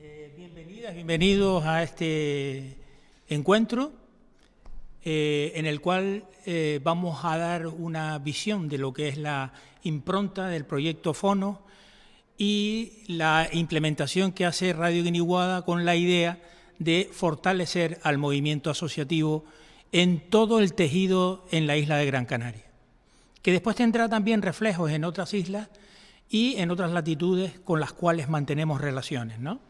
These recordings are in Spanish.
Bienvenidas, bienvenidos a este encuentro en el cual vamos a dar una visión de lo que es la impronta del proyecto Fono y la implementación que hace Radio Guiniguada con la idea de fortalecer al movimiento asociativo en todo el tejido en la isla de Gran Canaria, que después tendrá también reflejos en otras islas y en otras latitudes con las cuales mantenemos relaciones, ¿no?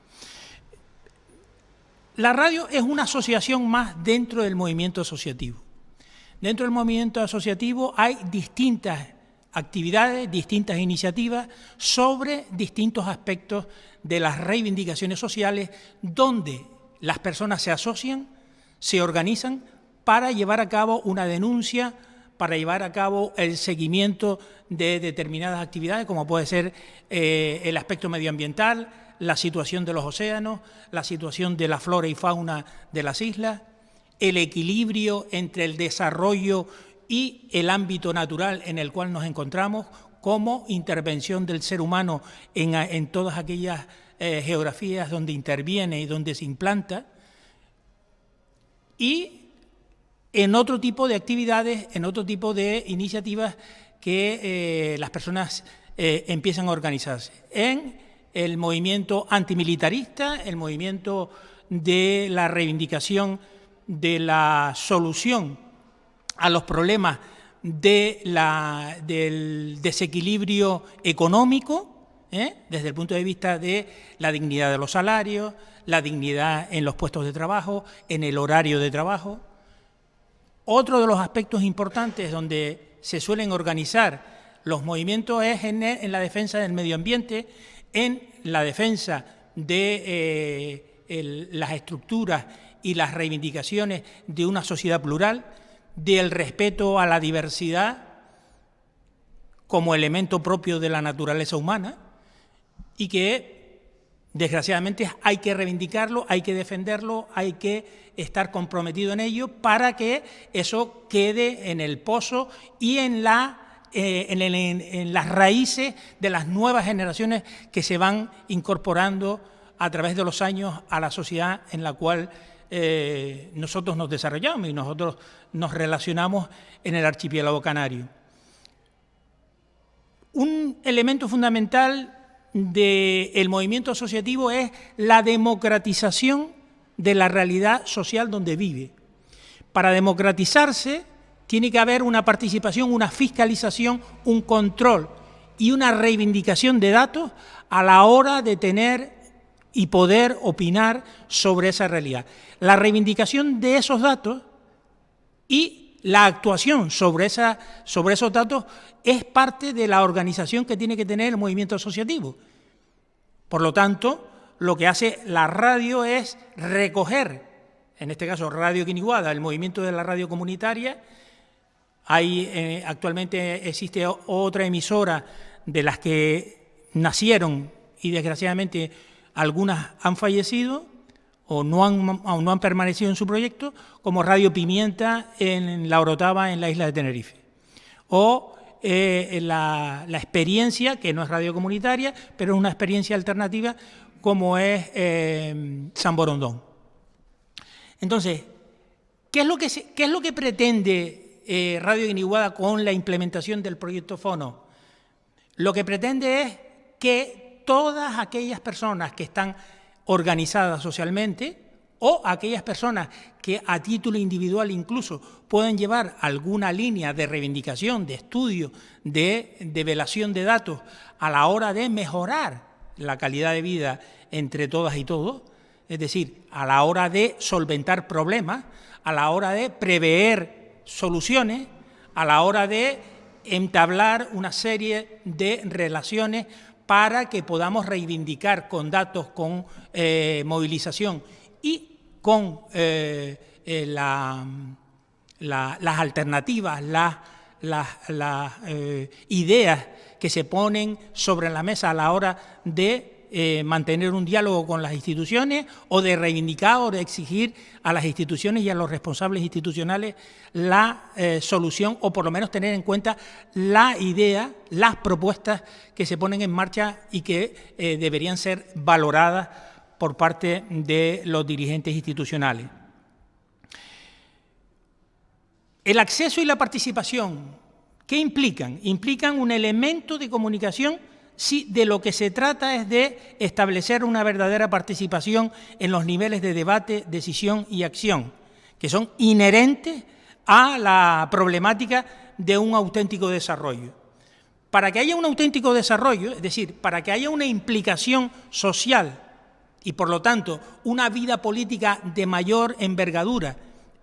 La radio es una asociación más dentro del movimiento asociativo. Dentro del movimiento asociativo hay distintas actividades, distintas iniciativas sobre distintos aspectos de las reivindicaciones sociales donde las personas se asocian, se organizan para llevar a cabo una denuncia, para llevar a cabo el seguimiento de determinadas actividades, como puede ser el aspecto medioambiental, la situación de los océanos, la situación de la flora y fauna de las islas, el equilibrio entre el desarrollo y el ámbito natural en el cual nos encontramos, como intervención del ser humano en todas aquellas geografías donde interviene y donde se implanta, y en otro tipo de actividades, en otro tipo de iniciativas que las personas empiezan a organizarse. En el movimiento antimilitarista, el movimiento de la reivindicación de la solución a los problemas del desequilibrio económico, desde el punto de vista de la dignidad de los salarios, la dignidad en los puestos de trabajo, en el horario de trabajo. Otro de los aspectos importantes donde se suelen organizar los movimientos es en la defensa del medio ambiente, en la defensa de las estructuras y las reivindicaciones de una sociedad plural, del respeto a la diversidad como elemento propio de la naturaleza humana y que, desgraciadamente, hay que reivindicarlo, hay que defenderlo, hay que estar comprometido en ello para que eso quede en el pozo y en las raíces de las nuevas generaciones que se van incorporando a través de los años a la sociedad en la cual nosotros nos desarrollamos y nosotros nos relacionamos en el archipiélago canario. Un elemento fundamental del movimiento asociativo es la democratización de la realidad social donde vive. Para democratizarse tiene que haber una participación, una fiscalización, un control y una reivindicación de datos a la hora de tener y poder opinar sobre esa realidad. La reivindicación de esos datos y la actuación sobre esos datos es parte de la organización que tiene que tener el movimiento asociativo. Por lo tanto, lo que hace la radio es recoger, en este caso Radio Guiniguada, el movimiento de la radio comunitaria. Actualmente existe otra emisora de las que nacieron y desgraciadamente algunas han fallecido o no han permanecido en su proyecto, como Radio Pimienta en La Orotava, en la isla de Tenerife. O la experiencia, que no es radio comunitaria, pero es una experiencia alternativa, como es San Borondón. Entonces, ¿qué es lo que pretende Radio Guiniguada con la implementación del proyecto Fono? Lo que pretende es que todas aquellas personas que están organizadas socialmente o aquellas personas que a título individual incluso pueden llevar alguna línea de reivindicación, de estudio, de develación de datos a la hora de mejorar la calidad de vida entre todas y todos, es decir, a la hora de solventar problemas, a la hora de prever soluciones, a la hora de entablar una serie de relaciones para que podamos reivindicar con datos, con movilización y con las alternativas, las ideas que se ponen sobre la mesa a la hora de mantener un diálogo con las instituciones o de reivindicar o de exigir a las instituciones y a los responsables institucionales la solución, o por lo menos tener en cuenta la idea, las propuestas que se ponen en marcha y que deberían ser valoradas por parte de los dirigentes institucionales. El acceso y la participación, ¿qué implican? Implican un elemento de comunicación si de lo que se trata es de establecer una verdadera participación en los niveles de debate, decisión y acción, que son inherentes a la problemática de un auténtico desarrollo. Para que haya un auténtico desarrollo, es decir, para que haya una implicación social y, por lo tanto, una vida política de mayor envergadura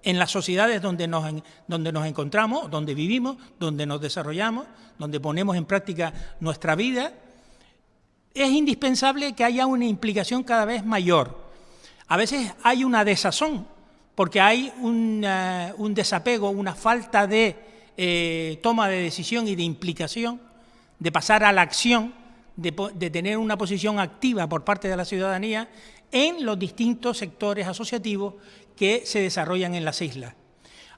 en las sociedades donde nos encontramos, donde vivimos, donde nos desarrollamos, donde ponemos en práctica nuestra vida, es indispensable que haya una implicación cada vez mayor. A veces hay una desazón, porque hay un desapego, una falta de toma de decisión y de implicación, de pasar a la acción, de tener una posición activa por parte de la ciudadanía en los distintos sectores asociativos que se desarrollan en las islas.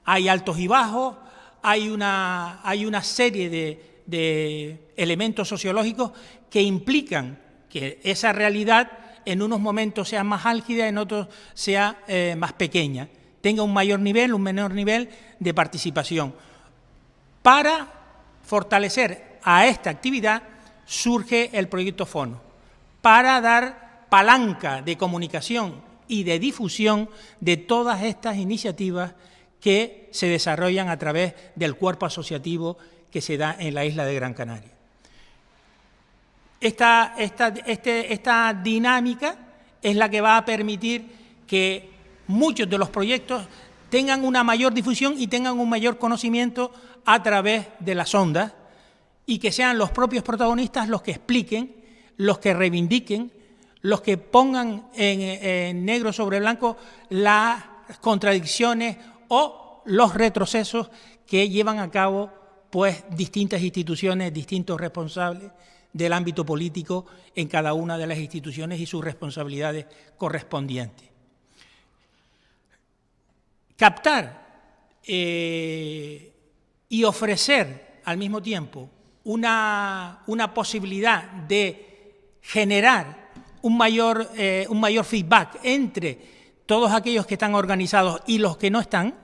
Hay altos y bajos, hay una serie de elementos sociológicos que implican que esa realidad en unos momentos sea más álgida, en otros sea más pequeña, tenga un mayor nivel, un menor nivel de participación. Para fortalecer a esta actividad surge el proyecto Fono, para dar palanca de comunicación y de difusión de todas estas iniciativas que se desarrollan a través del cuerpo asociativo que se da en la isla de Gran Canaria. Esta dinámica es la que va a permitir que muchos de los proyectos tengan una mayor difusión y tengan un mayor conocimiento a través de las ondas y que sean los propios protagonistas los que expliquen, los que reivindiquen, los que pongan en negro sobre blanco las contradicciones o los retrocesos que llevan a cabo pues distintas instituciones, distintos responsables del ámbito político en cada una de las instituciones y sus responsabilidades correspondientes. Captar y ofrecer al mismo tiempo una posibilidad de generar un mayor feedback entre todos aquellos que están organizados y los que no están,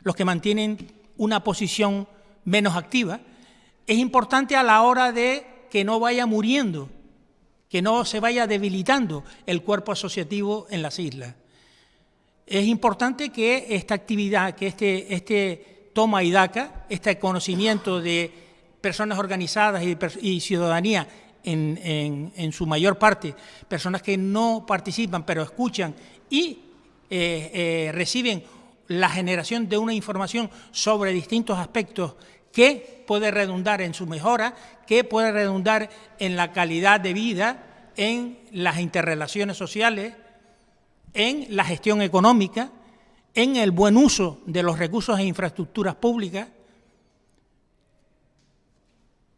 los que mantienen una posición menos activa, es importante a la hora de que no vaya muriendo, que no se vaya debilitando el cuerpo asociativo en las islas. Es importante que esta actividad, que este toma y daca, este conocimiento de personas organizadas y ciudadanía, en su mayor parte, personas que no participan pero escuchan y reciben la generación de una información sobre distintos aspectos que puede redundar en su mejora, que puede redundar en la calidad de vida, en las interrelaciones sociales, en la gestión económica, en el buen uso de los recursos e infraestructuras públicas.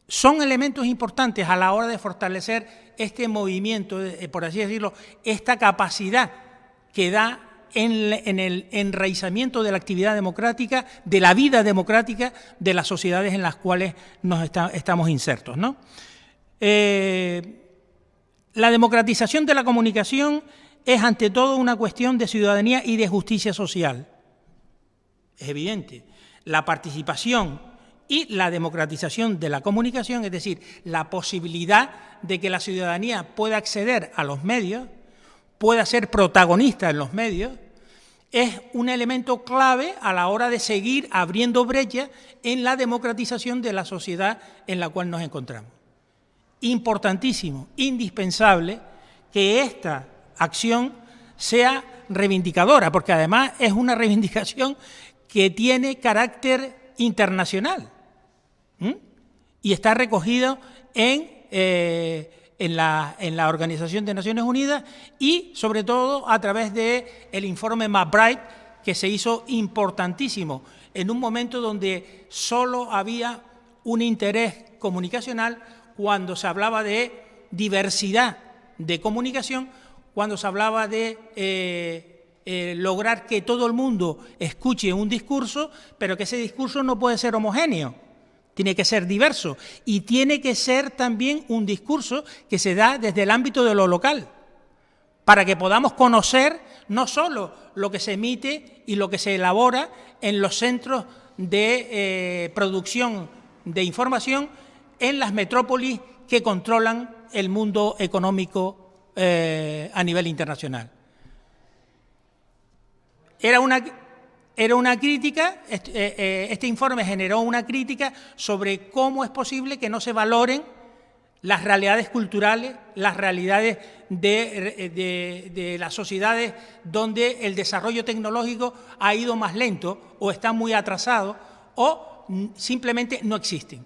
Son elementos importantes a la hora de fortalecer este movimiento, por así decirlo, esta capacidad que da en el enraizamiento de la actividad democrática, de la vida democrática de las sociedades en las cuales estamos insertos, ¿no? La democratización de la comunicación es ante todo una cuestión de ciudadanía y de justicia social. Es evidente. La participación y la democratización de la comunicación, es decir, la posibilidad de que la ciudadanía pueda acceder a los medios, pueda ser protagonista en los medios, es un elemento clave a la hora de seguir abriendo brechas en la democratización de la sociedad en la cual nos encontramos. Importantísimo, indispensable que esta acción sea reivindicadora, porque además es una reivindicación que tiene carácter internacional y está recogido en la Organización de Naciones Unidas y, sobre todo, a través del informe McBride, que se hizo importantísimo en un momento donde solo había un interés comunicacional cuando se hablaba de diversidad de comunicación, cuando se hablaba de lograr que todo el mundo escuche un discurso, pero que ese discurso no puede ser homogéneo, tiene que ser diverso y tiene que ser también un discurso que se da desde el ámbito de lo local, para que podamos conocer no solo lo que se emite y lo que se elabora en los centros de producción de información en las metrópolis que controlan el mundo económico a nivel internacional. Era una crítica, este informe generó una crítica sobre cómo es posible que no se valoren las realidades culturales, las realidades de las sociedades donde el desarrollo tecnológico ha ido más lento o está muy atrasado o simplemente no existen.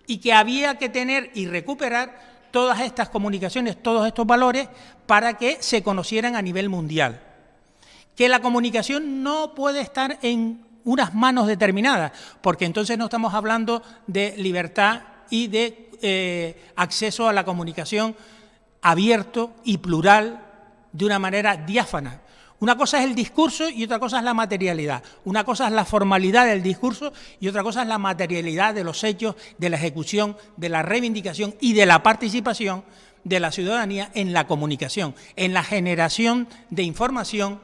Y que había que tener y recuperar todas estas comunicaciones, todos estos valores para que se conocieran a nivel mundial. Que la comunicación no puede estar en unas manos determinadas, porque entonces no estamos hablando de libertad y de acceso a la comunicación abierto y plural de una manera diáfana. Una cosa es el discurso y otra cosa es la materialidad. Una cosa es la formalidad del discurso y otra cosa es la materialidad de los hechos, de la ejecución, de la reivindicación y de la participación de la ciudadanía en la comunicación, en la generación de información,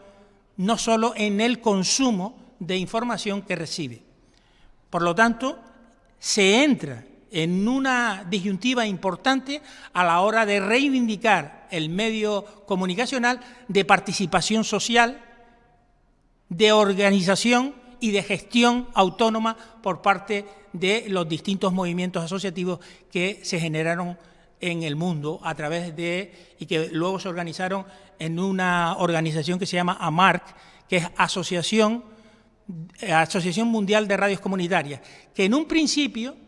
no solo en el consumo de información que recibe. Por lo tanto, se entra en una disyuntiva importante a la hora de reivindicar el medio comunicacional de participación social, de organización y de gestión autónoma por parte de los distintos movimientos asociativos que se generaron en el mundo a través de, y que luego se organizaron en una organización que se llama AMARC, que es Asociación Mundial de Radios Comunitarias, que en un principio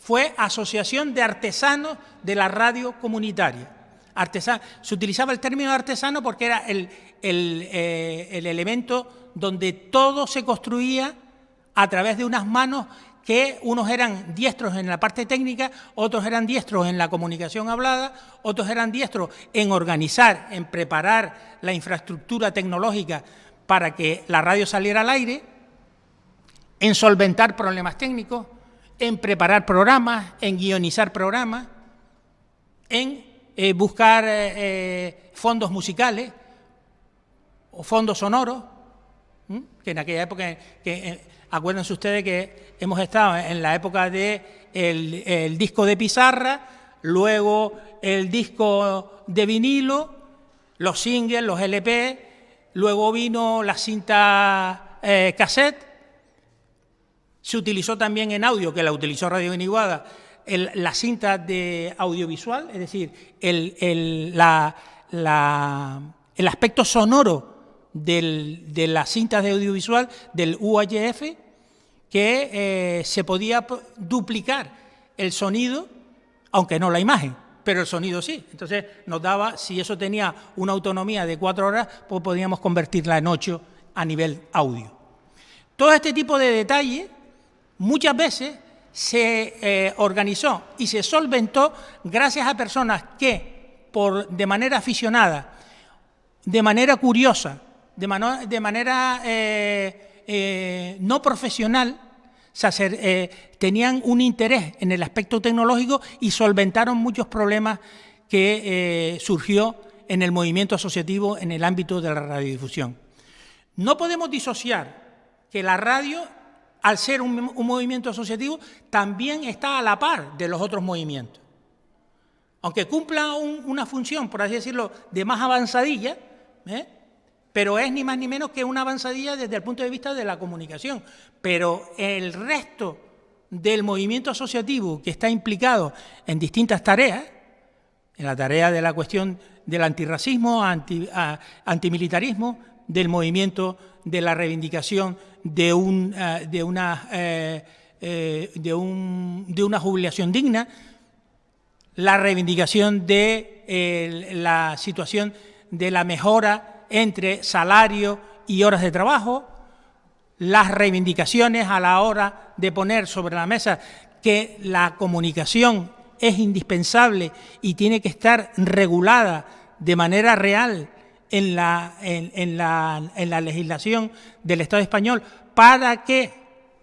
fue Asociación de Artesanos de la Radio Comunitaria. Se utilizaba el término artesano porque era el elemento donde todo se construía a través de unas manos que unos eran diestros en la parte técnica, otros eran diestros en la comunicación hablada, otros eran diestros en organizar, en preparar la infraestructura tecnológica para que la radio saliera al aire, en solventar problemas técnicos, en preparar programas, en guionizar programas, en buscar fondos musicales o fondos sonoros, que en aquella época, acuérdense ustedes que hemos estado en la época del disco de pizarra, luego el disco de vinilo, los singles, los LP, luego vino la cinta cassette. Se utilizó también en audio, que la utilizó Radio Guiniguada, la cinta de audiovisual, es decir, el aspecto sonoro de las cintas de audiovisual del UHF, que se podía duplicar el sonido, aunque no la imagen, pero el sonido sí. Entonces nos daba, si eso tenía una autonomía de 4 horas, pues podíamos convertirla en 8 a nivel audio. Todo este tipo de detalles muchas veces se organizó y se solventó gracias a personas que, de manera aficionada, de manera curiosa, de manera no profesional, tenían un interés en el aspecto tecnológico y solventaron muchos problemas que surgió en el movimiento asociativo en el ámbito de la radiodifusión. No podemos disociar que la radio, al ser un movimiento asociativo, también está a la par de los otros movimientos. Aunque cumpla una función, por así decirlo, de más avanzadilla, pero es ni más ni menos que una avanzadilla desde el punto de vista de la comunicación. Pero el resto del movimiento asociativo que está implicado en distintas tareas, en la tarea de la cuestión del antirracismo, antimilitarismo, del movimiento de la reivindicación de una jubilación digna, la reivindicación de la situación de la mejora entre salario y horas de trabajo, las reivindicaciones a la hora de poner sobre la mesa que la comunicación es indispensable y tiene que estar regulada de manera real en la legislación del Estado español, para que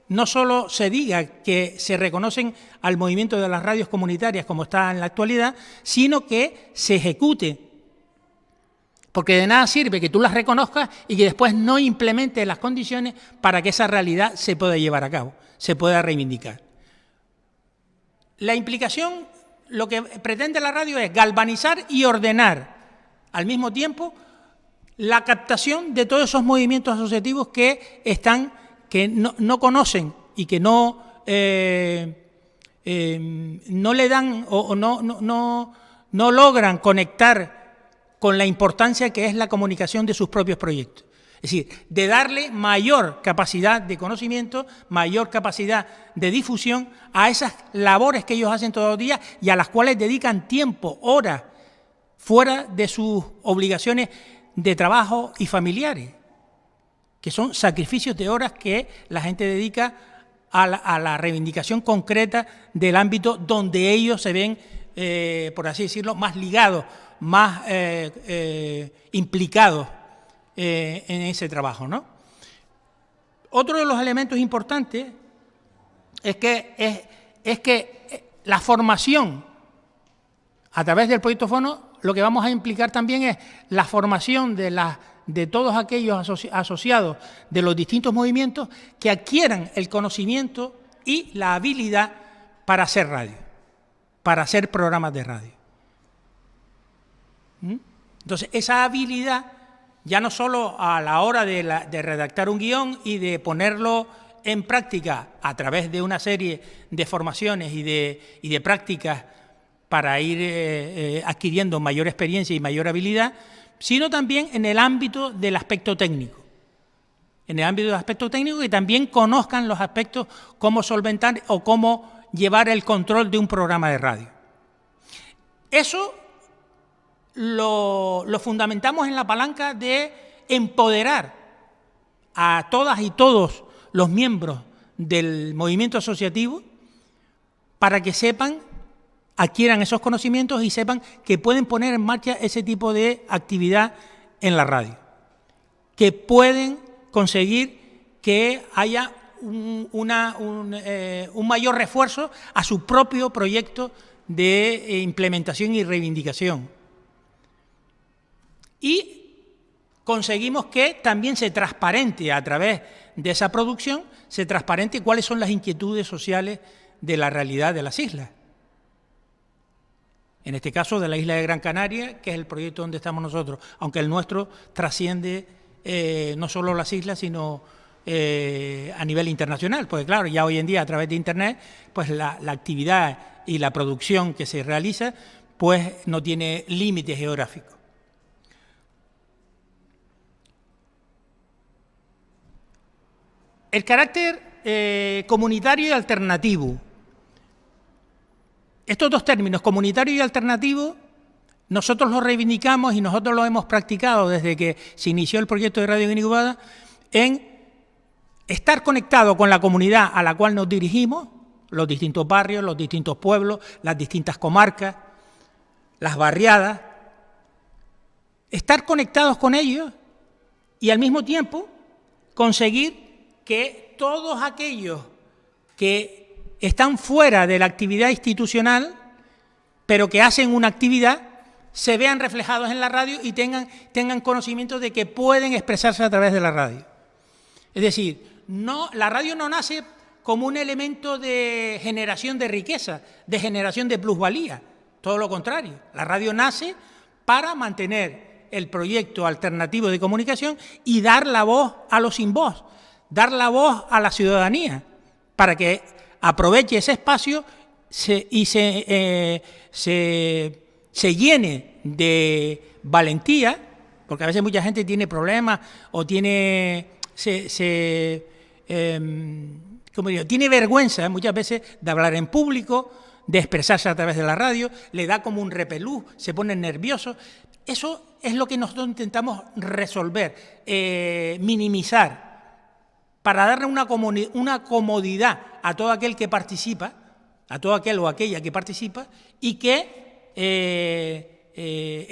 no solo se diga que se reconocen al movimiento de las radios comunitarias como está en la actualidad, sino que se ejecute porque de nada sirve que tú las reconozcas y que después no implementes las condiciones para que esa realidad se pueda llevar a cabo, se pueda reivindicar. La implicación, lo que pretende la radio es galvanizar y ordenar al mismo tiempo la captación de todos esos movimientos asociativos que no conocen y que no le dan o no logran conectar con la importancia que es la comunicación de sus propios proyectos. Es decir, de darle mayor capacidad de conocimiento, mayor capacidad de difusión a esas labores que ellos hacen todos los días y a las cuales dedican tiempo, horas, fuera de sus obligaciones de trabajo y familiares, que son sacrificios de horas que la gente dedica a la reivindicación concreta del ámbito donde ellos se ven, por así decirlo, más ligados, más implicados en ese trabajo, ¿no? Otro de los elementos importantes es que la formación a través del proyecto Fono, lo que vamos a implicar también es la formación de todos aquellos asociados de los distintos movimientos que adquieran el conocimiento y la habilidad para hacer radio, para hacer programas de radio. Entonces, esa habilidad, ya no solo a la hora de redactar un guión y de ponerlo en práctica a través de una serie de formaciones y de prácticas para ir adquiriendo mayor experiencia y mayor habilidad, sino también en el ámbito del aspecto técnico. En el ámbito del aspecto técnico, que también conozcan los aspectos, cómo solventar o cómo llevar el control de un programa de radio. Eso lo fundamentamos en la palanca de empoderar a todas y todos los miembros del movimiento asociativo para que sepan, adquieran esos conocimientos y sepan que pueden poner en marcha ese tipo de actividad en la radio, que pueden conseguir que haya un mayor refuerzo a su propio proyecto de implementación y reivindicación. Y conseguimos que también se transparente a través de esa producción, se transparente cuáles son las inquietudes sociales de la realidad de las islas. En este caso de la isla de Gran Canaria, que es el proyecto donde estamos nosotros, aunque el nuestro trasciende no solo las islas, sino a nivel internacional, porque claro, ya hoy en día a través de Internet, pues la actividad y la producción que se realiza, pues no tiene límites geográficos. El carácter comunitario y alternativo. Estos dos términos, comunitario y alternativo, nosotros los reivindicamos y nosotros los hemos practicado desde que se inició el proyecto de Radio Guiniguada en estar conectado con la comunidad a la cual nos dirigimos, los distintos barrios, los distintos pueblos, las distintas comarcas, las barriadas, estar conectados con ellos y al mismo tiempo conseguir que todos aquellos que están fuera de la actividad institucional, pero que hacen una actividad, se vean reflejados en la radio y tengan conocimiento de que pueden expresarse a través de la radio. Es decir, la radio no nace como un elemento de generación de riqueza, de generación de plusvalía, todo lo contrario. La radio nace para mantener el proyecto alternativo de comunicación y dar la voz a los sin voz, dar la voz a la ciudadanía, para que aproveche ese espacio y se llene de valentía, porque a veces mucha gente tiene problemas o tiene vergüenza muchas veces de hablar en público, de expresarse a través de la radio, le da como un repelús, se ponen nerviosos. Eso es lo que nosotros intentamos resolver, minimizar, para darle una comodidad a todo aquel que participa, a todo aquel o aquella que participa y que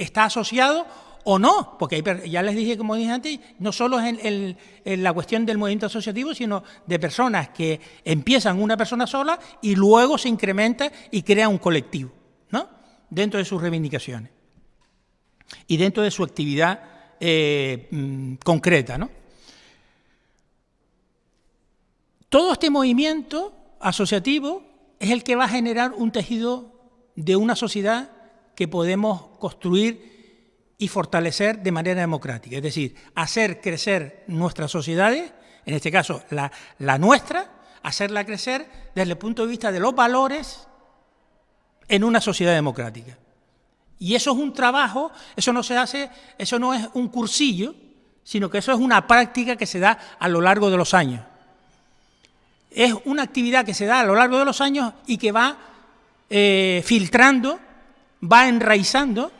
está asociado o no, porque ya les dije, como dije antes, no solo es en la cuestión del movimiento asociativo, sino de personas que empiezan una persona sola y luego se incrementa y crea un colectivo, ¿no?, dentro de sus reivindicaciones y dentro de su actividad concreta, ¿no? Todo este movimiento asociativo es el que va a generar un tejido de una sociedad que podemos construir y fortalecer de manera democrática, es decir, hacer crecer nuestras sociedades, en este caso la nuestra, hacerla crecer desde el punto de vista de los valores en una sociedad democrática. Y eso es un trabajo, eso no se hace, eso no es un cursillo, sino que eso es una práctica que se da a lo largo de los años. Es una actividad que se da a lo largo de los años y que va filtrando, va enraizando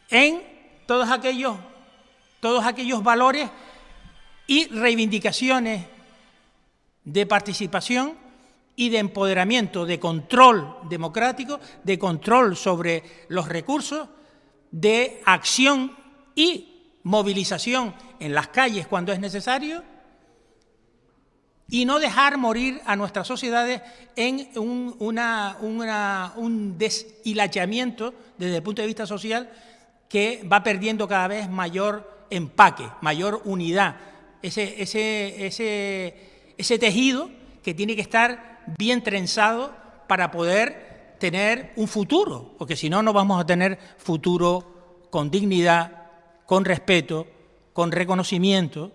en todos aquellos valores y reivindicaciones de participación y de empoderamiento, de control democrático, de control sobre los recursos, de acción y movilización en las calles cuando es necesario, y no dejar morir a nuestras sociedades en un deshilachamiento desde el punto de vista social que va perdiendo cada vez mayor empaque, mayor unidad, ese tejido que tiene que estar bien trenzado para poder tener un futuro, porque si no, no vamos a tener futuro con dignidad, con respeto, con reconocimiento.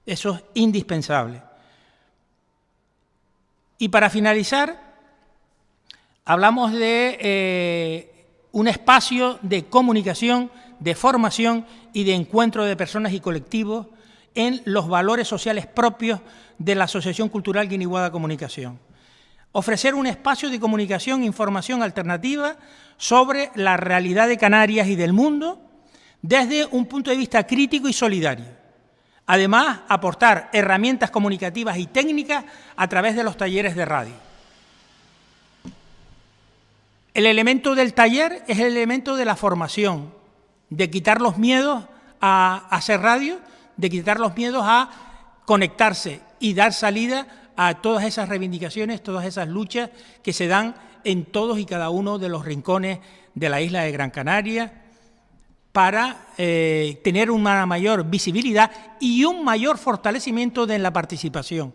Eso es indispensable. Y para finalizar, hablamos de un espacio de comunicación, de formación y de encuentro de personas y colectivos en los valores sociales propios de la Asociación Cultural Guiniguada Comunicación. Ofrecer un espacio de comunicación e información alternativa sobre la realidad de Canarias y del mundo desde un punto de vista crítico y solidario. Además, aportar herramientas comunicativas y técnicas a través de los talleres de radio. El elemento del taller es el elemento de la formación, de quitar los miedos a hacer radio, de quitar los miedos a conectarse y dar salida a todas esas reivindicaciones, todas esas luchas que se dan en todos y cada uno de los rincones de la isla de Gran Canaria, para tener una mayor visibilidad y un mayor fortalecimiento de la participación.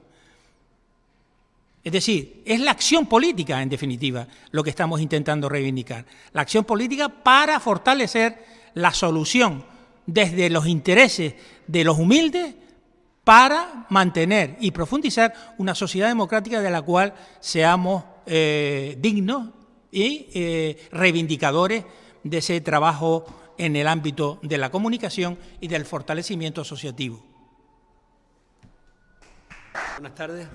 Es decir, es la acción política, en definitiva, lo que estamos intentando reivindicar. La acción política para fortalecer la solución desde los intereses de los humildes para mantener y profundizar una sociedad democrática de la cual seamos dignos y reivindicadores de ese trabajo en el ámbito de la comunicación y del fortalecimiento asociativo. Buenas tardes.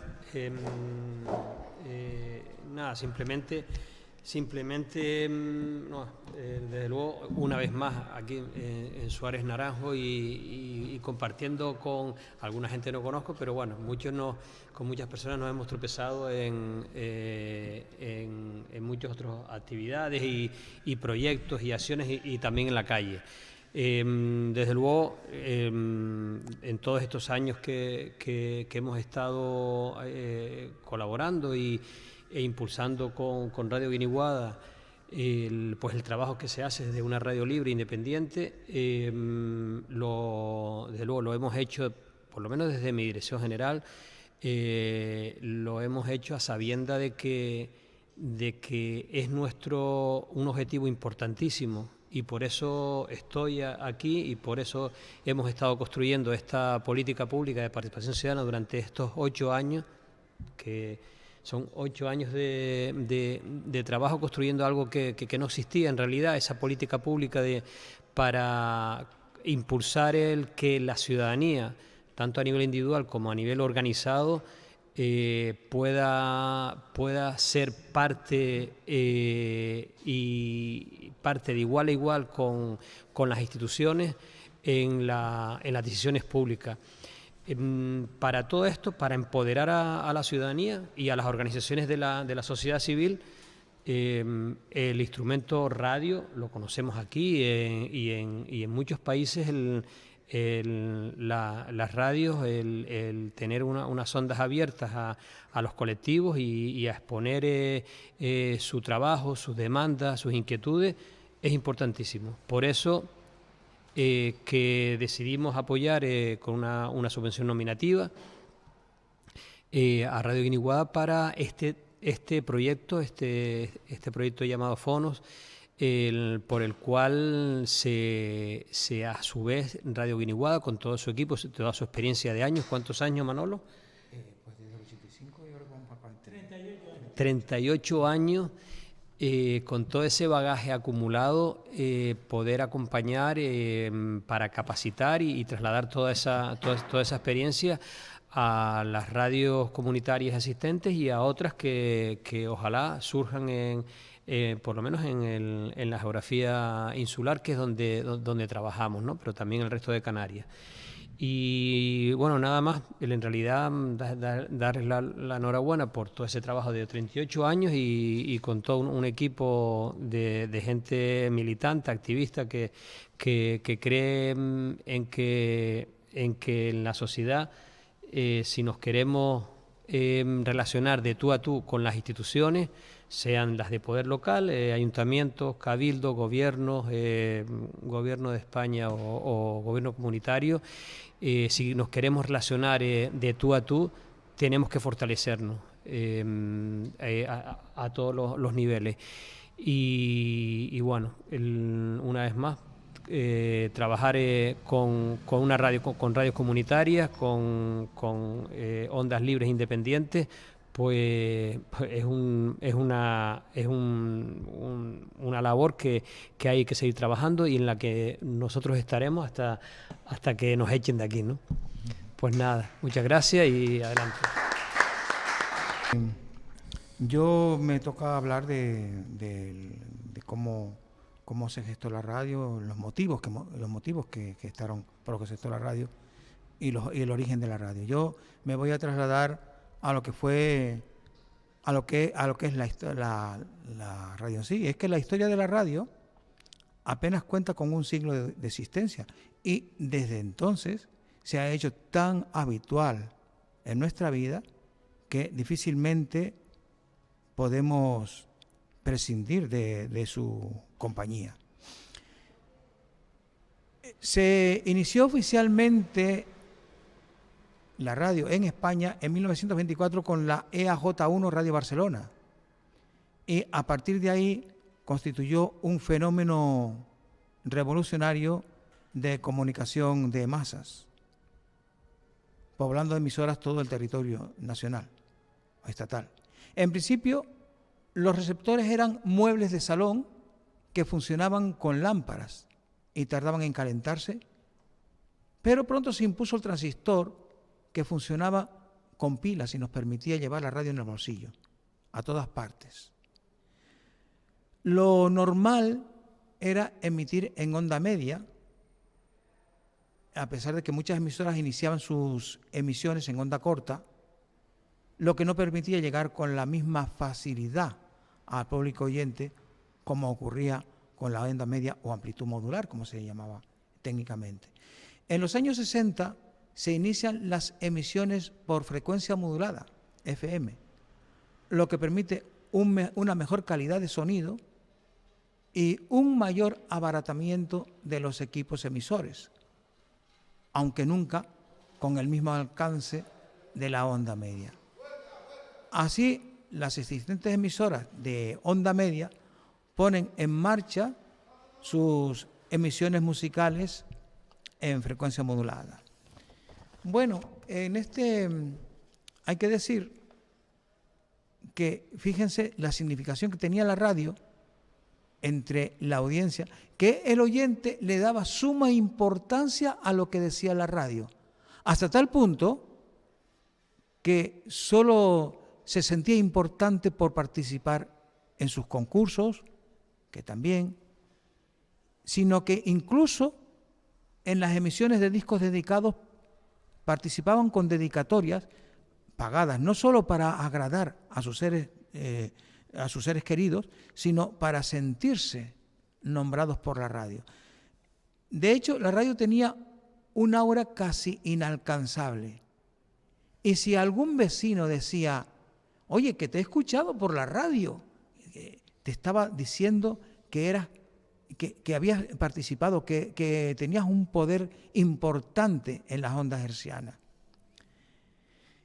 Nada, simplemente desde luego, una vez más aquí en Suárez Naranjo y compartiendo con alguna gente no conozco, pero bueno, con muchas personas nos hemos tropezado en muchas otras actividades y proyectos y acciones y también en la calle. Desde luego, en todos estos años que hemos estado colaborando e impulsando con Radio Guiniguada pues el trabajo que se hace desde una radio libre independiente, desde luego lo hemos hecho, por lo menos desde mi dirección general, lo hemos hecho a sabienda de que es un objetivo importantísimo, y por eso estoy aquí y por eso hemos estado construyendo esta política pública de participación ciudadana durante estos 8 años, que son 8 años de trabajo construyendo algo que no existía en realidad, esa política pública para impulsar que la ciudadanía, tanto a nivel individual como a nivel organizado, pueda ser parte y parte de igual a igual con las instituciones en las decisiones públicas. Para todo esto, para empoderar a la ciudadanía y a las organizaciones de la sociedad civil, el instrumento radio lo conocemos aquí y en muchos países. Las radios, el tener unas ondas abiertas a los colectivos y a exponer su trabajo, sus demandas, sus inquietudes, es importantísimo. Por eso que decidimos apoyar con una subvención nominativa a Radio Guiniguada para este proyecto llamado Fonos, por el cual a su vez Radio Guiniguada, con todo su equipo, toda su experiencia de años. ¿Cuántos años, Manolo? Pues desde el 85 y ahora vamos para 38 años, con todo ese bagaje acumulado, poder acompañar para capacitar y trasladar toda esa experiencia a las radios comunitarias existentes y a otras que ojalá surjan por lo menos en la geografía insular, que es donde trabajamos, ¿no? Pero también el resto de Canarias. Y bueno, nada más, en realidad darles la enhorabuena por todo ese trabajo de 38 años y con todo un equipo de gente militante, activista, que cree en que en la sociedad, si nos queremos relacionar de tú a tú con las instituciones, sean las de poder local, ayuntamientos, cabildos, gobiernos, gobierno de España o gobierno comunitario, si nos queremos relacionar de tú a tú, tenemos que fortalecernos a todos los niveles. Y bueno, una vez más, trabajar con una radio, con radios comunitarias, con ondas libres independientes, pues es una labor que hay que seguir trabajando y en la que nosotros estaremos hasta que nos echen de aquí, ¿no? Pues nada, muchas gracias y adelante. Yo me toca hablar de cómo se gestó la radio, los motivos que gestaron por lo que se gestó la radio y el origen de la radio. Yo me voy a trasladar a lo que es la radio en sí. Es que la historia de la radio apenas cuenta con un siglo de existencia y desde entonces se ha hecho tan habitual en nuestra vida que difícilmente podemos prescindir de su compañía. Se inició oficialmente la radio en España en 1924 con la EAJ1 Radio Barcelona y a partir de ahí constituyó un fenómeno revolucionario de comunicación de masas, poblando emisoras todo el territorio nacional o estatal. En principio, los receptores eran muebles de salón que funcionaban con lámparas y tardaban en calentarse, pero pronto se impuso el transistor, que funcionaba con pilas y nos permitía llevar la radio en el bolsillo, a todas partes. Lo normal era emitir en onda media, a pesar de que muchas emisoras iniciaban sus emisiones en onda corta, lo que no permitía llegar con la misma facilidad al público oyente como ocurría con la onda media o amplitud modular, como se llamaba técnicamente. En los años 60 se inician las emisiones por frecuencia modulada, FM, lo que permite una mejor calidad de sonido y un mayor abaratamiento de los equipos emisores, aunque nunca con el mismo alcance de la onda media. Así, las existentes emisoras de onda media ponen en marcha sus emisiones musicales en frecuencia modulada. Bueno, hay que decir que fíjense la significación que tenía la radio entre la audiencia, que el oyente le daba suma importancia a lo que decía la radio, hasta tal punto que solo se sentía importante por participar en sus concursos, que también, sino que incluso en las emisiones de discos dedicados participaban con dedicatorias pagadas, no solo para agradar a sus seres queridos, sino para sentirse nombrados por la radio. De hecho, la radio tenía un aura casi inalcanzable. Y si algún vecino decía, oye, que te he escuchado por la radio, te estaba diciendo que eras que habías participado, que tenías un poder importante en las ondas hercianas.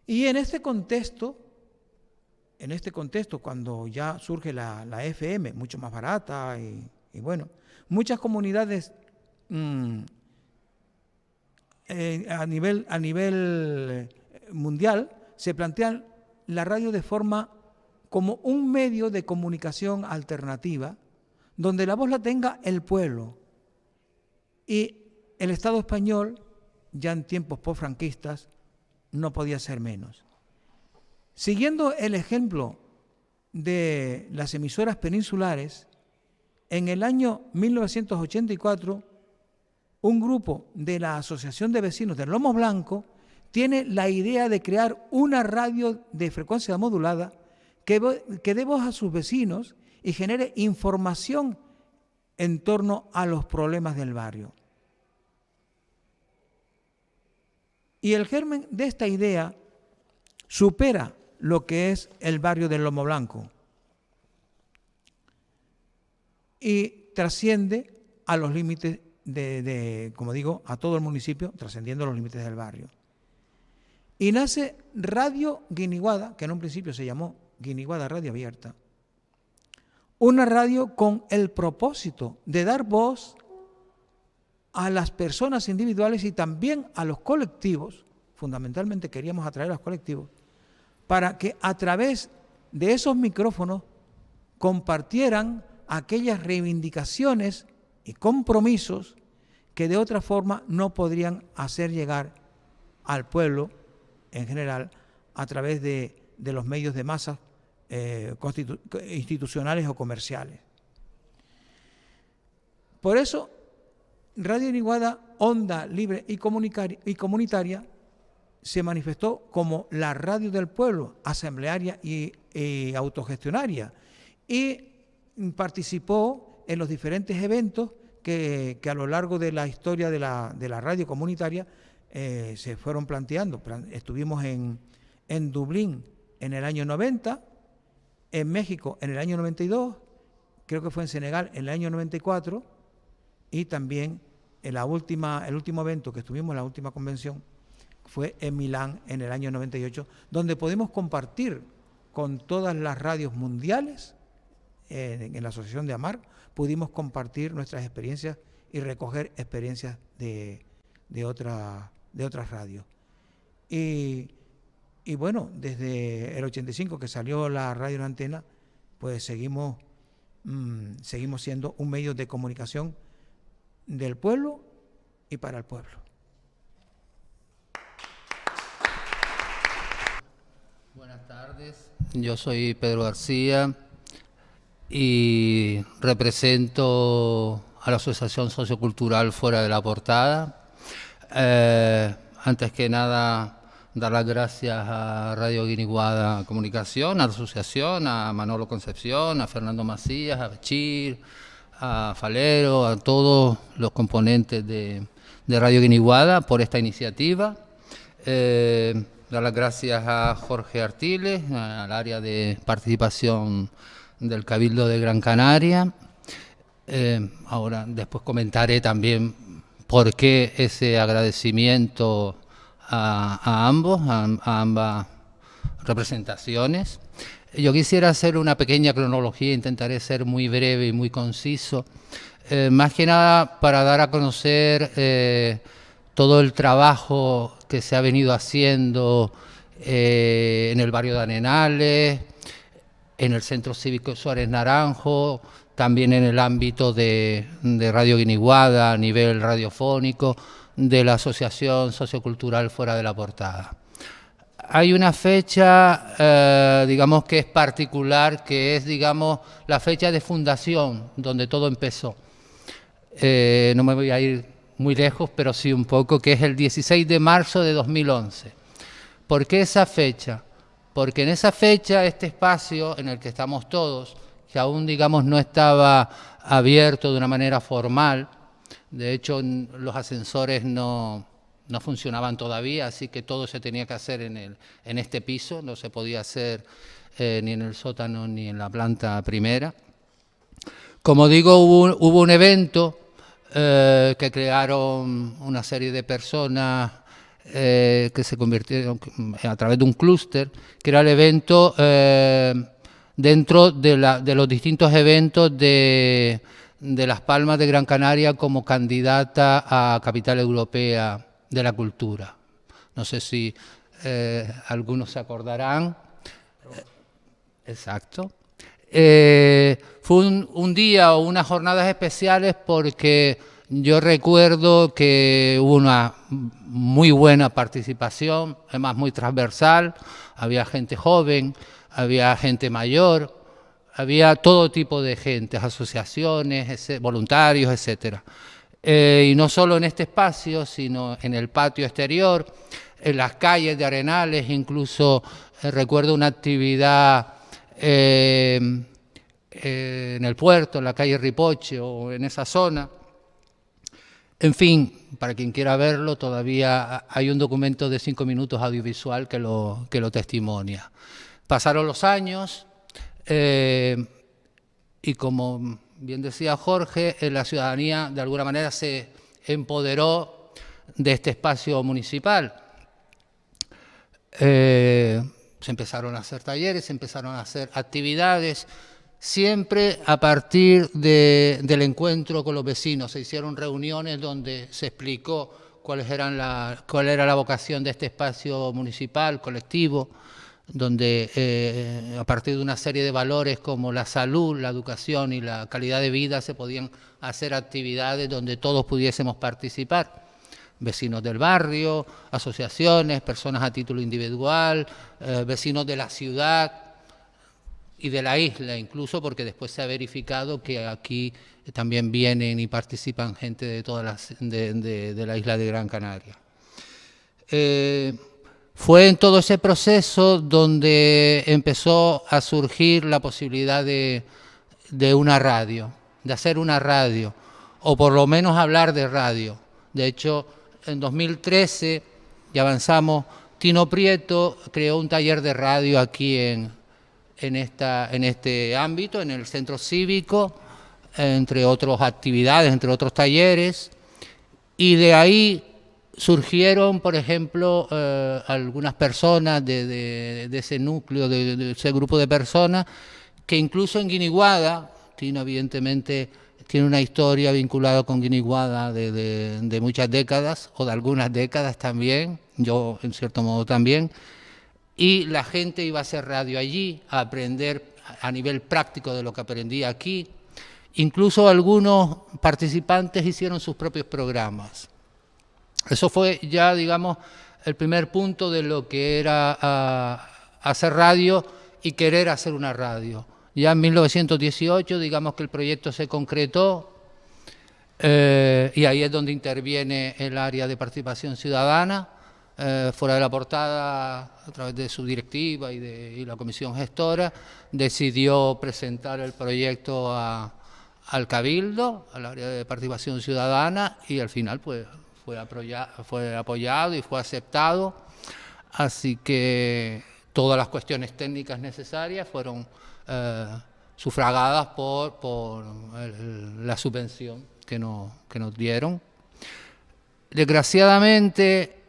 Y en este contexto, cuando ya surge la FM, mucho más barata, y bueno, muchas comunidades a nivel mundial se plantean la radio de forma como un medio de comunicación alternativa, donde la voz la tenga el pueblo. Y el Estado español, ya en tiempos postfranquistas, no podía ser menos. Siguiendo el ejemplo de las emisoras peninsulares, en el año 1984, un grupo de la Asociación de Vecinos del Lomo Blanco tiene la idea de crear una radio de frecuencia modulada que dé voz a sus vecinos y genere información en torno a los problemas del barrio. Y el germen de esta idea supera lo que es el barrio del Lomo Blanco y trasciende a los límites como digo, a todo el municipio, trascendiendo los límites del barrio. Y nace Radio Guiniguada, que en un principio se llamó Guiniguada Radio Abierta, una radio con el propósito de dar voz a las personas individuales y también a los colectivos. Fundamentalmente queríamos atraer a los colectivos para que a través de esos micrófonos compartieran aquellas reivindicaciones y compromisos que de otra forma no podrían hacer llegar al pueblo en general a través de los medios de masa institucionales o comerciales. Por eso, Radio Guiniguada, onda libre y comunitaria, se manifestó como la radio del pueblo, asamblearia y autogestionaria, y participó en los diferentes eventos que a lo largo de la historia de la radio comunitaria se fueron planteando. Estuvimos en Dublín en el año 90, en México en el año 92, creo que fue en Senegal en el año 94, y también el último evento que estuvimos, la última convención, fue en Milán en el año 98, donde pudimos compartir con todas las radios mundiales, en la Asociación de AMAR, pudimos compartir nuestras experiencias y recoger experiencias de otras radios. Y bueno, desde el 85 que salió la radio en antena, pues seguimos siendo un medio de comunicación del pueblo y para el pueblo. Buenas tardes, yo soy Pedro García y represento a la Asociación Sociocultural Fuera de la Portada. Antes que nada, dar las gracias a Radio Guiniguada Comunicación, a la asociación, a Manolo Concepción, a Fernando Macías, a Bechir, a Falero, a todos los componentes de Radio Guiniguada por esta iniciativa. Dar las gracias a Jorge Artiles, al área de participación del Cabildo de Gran Canaria. Ahora después comentaré también por qué ese agradecimiento a ambas representaciones. Yo quisiera hacer una pequeña cronología, intentaré ser muy breve y muy conciso, más que nada para dar a conocer todo el trabajo que se ha venido haciendo en el barrio de Arenales, en el Centro Cívico Suárez Naranjo, también en el ámbito de Radio Guiniguada a nivel radiofónico, de la Asociación Sociocultural Fuera de la Portada. Hay una fecha, digamos, que es particular, que es, digamos, la fecha de fundación, donde todo empezó. No me voy a ir muy lejos, pero sí un poco, que es el 16 de marzo de 2011. ¿Por qué esa fecha? Porque en esa fecha este espacio en el que estamos todos, que aún, digamos, no estaba abierto de una manera formal, de hecho los ascensores no funcionaban todavía, así que todo se tenía que hacer en este piso, no se podía hacer ni en el sótano ni en la planta primera, Como digo, hubo un evento que crearon una serie de personas que se convirtieron a través de un clúster, que era el evento dentro de los distintos eventos de Las Palmas de Gran Canaria como candidata a Capital Europea de la Cultura. No sé si algunos se acordarán. Exacto. Fue un día o unas jornadas especiales porque yo recuerdo que hubo una muy buena participación, además muy transversal, había gente joven, había gente mayor, había todo tipo de gente, asociaciones, voluntarios, etcétera. Y no solo en este espacio, sino en el patio exterior, en las calles de Arenales, incluso recuerdo una actividad en el puerto, en la calle Ripoche o en esa zona. En fin, para quien quiera verlo, todavía hay un documento de 5 minutos audiovisual que lo testimonia. Pasaron los años y como bien decía Jorge, la ciudadanía de alguna manera se empoderó de este espacio municipal. Se empezaron a hacer talleres, se empezaron a hacer actividades, siempre a partir del encuentro con los vecinos. Se hicieron reuniones donde se explicó cuál era la vocación de este espacio municipal, colectivo, donde a partir de una serie de valores como la salud, la educación y la calidad de vida se podían hacer actividades donde todos pudiésemos participar. Vecinos del barrio, asociaciones, personas a título individual, vecinos de la ciudad y de la isla incluso, porque después se ha verificado que aquí también vienen y participan gente de todas de la isla de Gran Canaria. Fue en todo ese proceso donde empezó a surgir la posibilidad de una radio, de hacer una radio, o por lo menos hablar de radio. De hecho, en 2013, ya avanzamos, Tino Prieto creó un taller de radio aquí en este ámbito, en el centro cívico, entre otras actividades, entre otros talleres, y de ahí surgieron, por ejemplo, algunas personas de ese núcleo, de ese grupo de personas, que incluso en Guiniguada, Tino evidentemente tiene una historia vinculada con Guiniguada de muchas décadas, o de algunas décadas también, yo en cierto modo también, y la gente iba a hacer radio allí, a aprender a nivel práctico de lo que aprendía aquí. Incluso algunos participantes hicieron sus propios programas. Eso fue ya, digamos, el primer punto de lo que era hacer radio y querer hacer una radio. Ya en 1918, digamos que el proyecto se concretó y ahí es donde interviene el área de participación ciudadana, Fuera de la Portada, a través de su directiva y la comisión gestora, decidió presentar el proyecto al Cabildo, al área de participación ciudadana, y al final pues fue apoyado y fue aceptado. Así que todas las cuestiones técnicas necesarias fueron sufragadas por la subvención que nos dieron. Desgraciadamente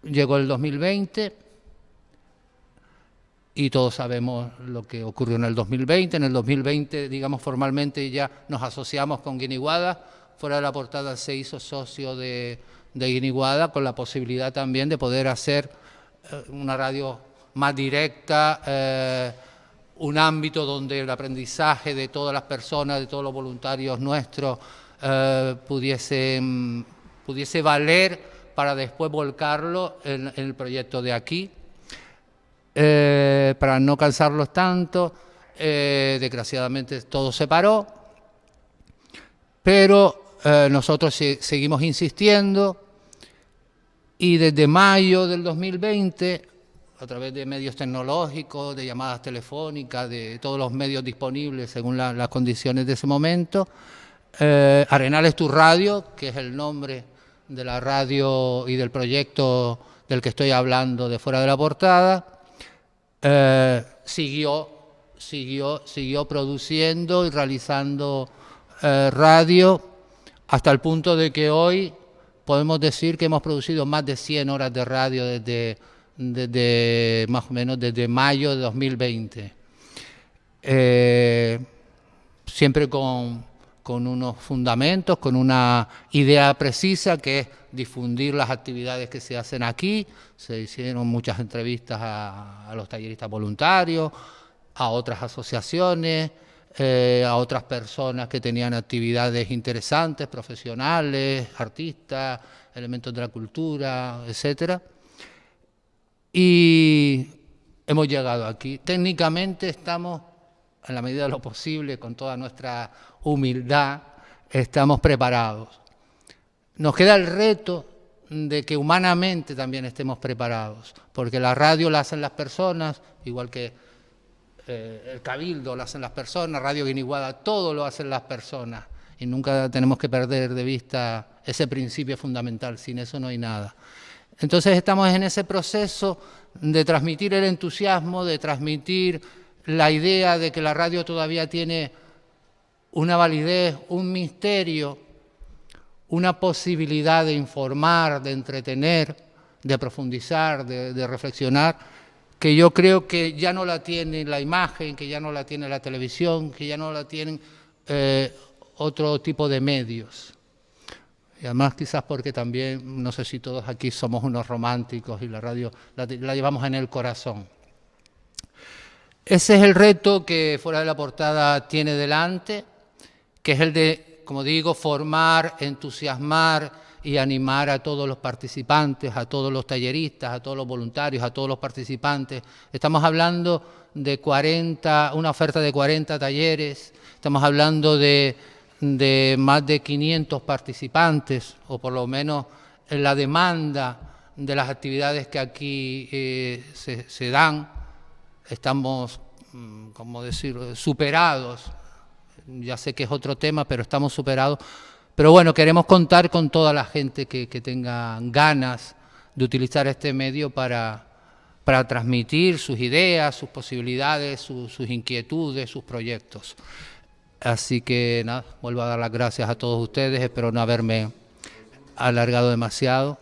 llegó el 2020 y todos sabemos lo que ocurrió en el 2020. En el 2020, digamos, formalmente ya nos asociamos con Guiniguada. Fuera de la Portada se hizo socio de Guiniguada, con la posibilidad también de poder hacer una radio más directa, un ámbito donde el aprendizaje de todas las personas, de todos los voluntarios nuestros, pudiese valer para después volcarlo en el proyecto de aquí. Para no cansarlos tanto, desgraciadamente todo se paró, pero nosotros seguimos insistiendo, y desde mayo del 2020, a través de medios tecnológicos, de llamadas telefónicas, de todos los medios disponibles según las condiciones de ese momento, Arenales Tu Radio, que es el nombre de la radio y del proyecto del que estoy hablando de Fuera de la Portada, siguió siguió produciendo y realizando radio hasta el punto de que hoy podemos decir que hemos producido más de 100 horas de radio desde más o menos desde mayo de 2020. Siempre con unos fundamentos, con una idea precisa, que es difundir las actividades que se hacen aquí. Se hicieron muchas entrevistas a los talleristas voluntarios, a otras asociaciones, a otras personas que tenían actividades interesantes, profesionales, artistas, elementos de la cultura, etcétera. Y hemos llegado aquí. Técnicamente estamos, en la medida de lo posible, con toda nuestra humildad, estamos preparados. Nos queda el reto de que humanamente también estemos preparados, porque la radio la hacen las personas, igual que el cabildo lo hacen las personas, Radio Guiniguada, todo lo hacen las personas, y nunca tenemos que perder de vista ese principio fundamental. Sin eso no hay nada. Entonces estamos en ese proceso de transmitir el entusiasmo, de transmitir la idea de que la radio todavía tiene una validez, un misterio, una posibilidad de informar, de entretener, de profundizar, de reflexionar, que yo creo que ya no la tiene la imagen, que ya no la tiene la televisión, que ya no la tienen otro tipo de medios. Y además quizás porque también, no sé si todos aquí somos unos románticos y la radio la llevamos en el corazón. Ese es el reto que Fuera de la Portada tiene delante, que es el de, como digo, formar, entusiasmar y animar a todos los participantes, a todos los talleristas, a todos los voluntarios, a todos los participantes. Estamos hablando de una oferta de 40 talleres, estamos hablando de más de 500 participantes, o por lo menos en la demanda de las actividades que aquí se dan. Estamos, ¿cómo decirlo?, superados. Ya sé que es otro tema, pero estamos superados. Pero bueno, queremos contar con toda la gente que tenga ganas de utilizar este medio para transmitir sus ideas, sus posibilidades, sus inquietudes, sus proyectos. Así que nada, vuelvo a dar las gracias a todos ustedes, espero no haberme alargado demasiado.